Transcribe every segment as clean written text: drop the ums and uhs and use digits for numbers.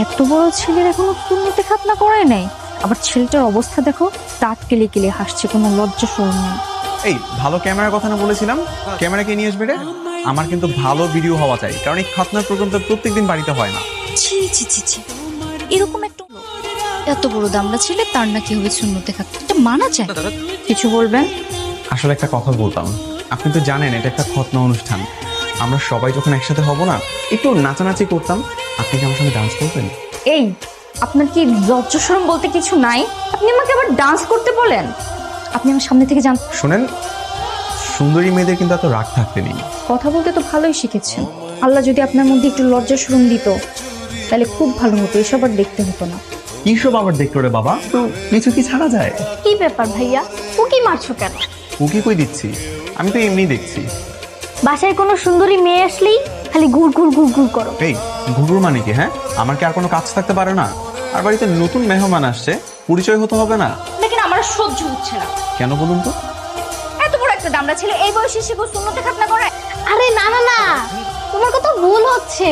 এত বড় ছেলের এখনো শূন্যতে খাতনা করে নাই, আবার ছেলেটার অবস্থা দেখো, দাঁত কেলে কেলে হাসছে, কোনো লজ্জা শরম নেই। এই ভালো ক্যামেরার কথা না বলেছিলাম, ক্যামেরা কে নিয়ে আসবে রে? আমার কিন্তু ভালো ভিডিও হওয়া চাই, কারণ এই খাতনার প্রোগ্রামটা প্রত্যেকদিন বাড়িতে হয় না। ছি ছি ছি ছি, এরকম একটা এত বড় দামড়া ছেলে তার নাকি হবে শূন্যতে খাতনা, এটা মানা যায়? কিছু বলবেন? আসলে একটা কথা বলতাম, আপনি তো জানেন এটা একটা খতনা অনুষ্ঠান। আমরা সবাই যখন একসাথে হব না, একটু নাচানাচি করতাম। আপনি কি আমার সঙ্গে ডান্স করবেন? এই, আপনার কি লজ্জা শরম বলতে কিছু নাই? আপনি আমাকে আবার ডান্স করতে বলেন? আপনি আমার সামনে থেকে যান। শোনেন, সুন্দরী মেয়েদের কিন্তু এত রাগ থাকতে নেই। কথা বলতে তো ভালোই শিখেছেন। আল্লাহ যদি আপনার মধ্যে একটু লজ্জা শরম দিত তাহলে খুব ভালো হতো, এসব আর দেখতে হতো না। কি সব আবার দেখলো রে বাবা? তো কিছু কি ছাড়া যায়? কি ব্যাপার ভাইয়া, উকি মারছো কেন? উকি কই দিচ্ছি, আমি তো এমনি দেখছি। বাসায় কোনো সুন্দরী মেয়ে আসলেই খালি ঘুর ঘুর ঘুর ঘুর করো। এই ঘুরুর মানে কি? হ্যাঁ, আমার কি আর কোনো কাজ থাকতে পারে না? আর বাড়িতে নতুন মেহমান আসছে, পরিচয় হতে হবে না? দেখেন আমার সহ্য হচ্ছে না। কেন বলুন তো? এত বড় একটা দামড়া ছেলে এই বয়সে সে শূন্যতে খাতনা করে? আরে না না না, তোমার কথা ভুল হচ্ছে।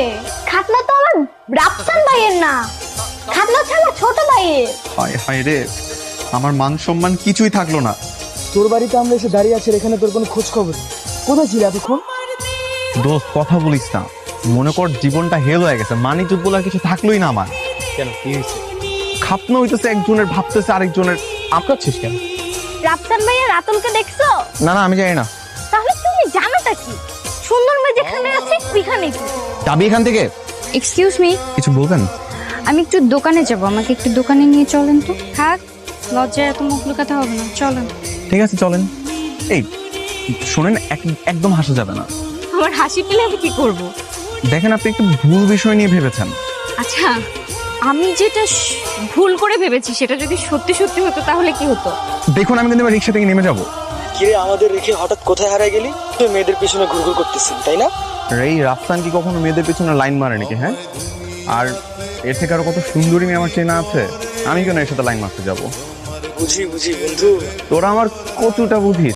খাতনা তো আমার রাফসান ভাইয়ের না, খাতনা হচ্ছে আমার ছোট ভাইয়ের। হায় হায় রে, আমার মান সম্মান কিছুই থাকলো না। তোর বাড়িতে আমরা এসে দাঁড়িয়ে আছি, এখানে তোর কোনো খোঁজ খবর নেই। কোথায় ছিল এতক্ষণ? দোস্ত কথা বলিস না, মনে কর জীবনটা হেল হয়ে গেছে, মানি চুপ বলে আর কিছু থাকলোই না আমার। কেন, কি হয়েছে? খাপনা হইতেছে একজনের, ভাবতেছে আরেকজনের। আপনারছিস কেন? রাফসান ভাইয়া রাতুলকে দেখছো? না না, আমি জানি না। তাহলে তুমি জানোটা কি? সুন্দর মেয়ে যেখানে আছে ওইখানেই তো। যাবি এখান থেকে? এক্সকিউজ মি, কিছু বলবেন? আমি একটু দোকানে যাব, আমাকে একটু দোকানে নিয়ে চলেন তো। থাক, লজ্জায় এত মুখ লুকাতে হবে না, চলেন। ঠিক আছে চলেন। এই শোনেন, একদম হাসা যাবে না। আমার হাসি পেলে আমি কি করব? দেখেন, আপনি একটু ভুল বিষয় নিয়ে ভেবেছেন। আচ্ছা, আমি যেটা ভুল করে ভেবেছি সেটা যদি সত্যি সত্যি হতো তাহলে কি হতো? দেখুন, আমি কিন্তু রিক্সা থেকে নেমে যাবো। কিরে, আমাদের রেখে হঠাৎ কোথায় হারাই গেলি? তুই মেয়েদের পিছনে ঘুরঘুর করতেছিস, তাই না? এই রাফসান কি কখনো মেয়েদের পিছনে লাইন মারে নাকি? হ্যাঁ, আর এর থেকে আরো কত সুন্দরী মেয়ে আমার চেনা আছে, আমি কেন এর সাথে লাইন মারতে যাবো? বুঝি বুঝি বন্ধু। তোরা আমার কতটা বুঝিস?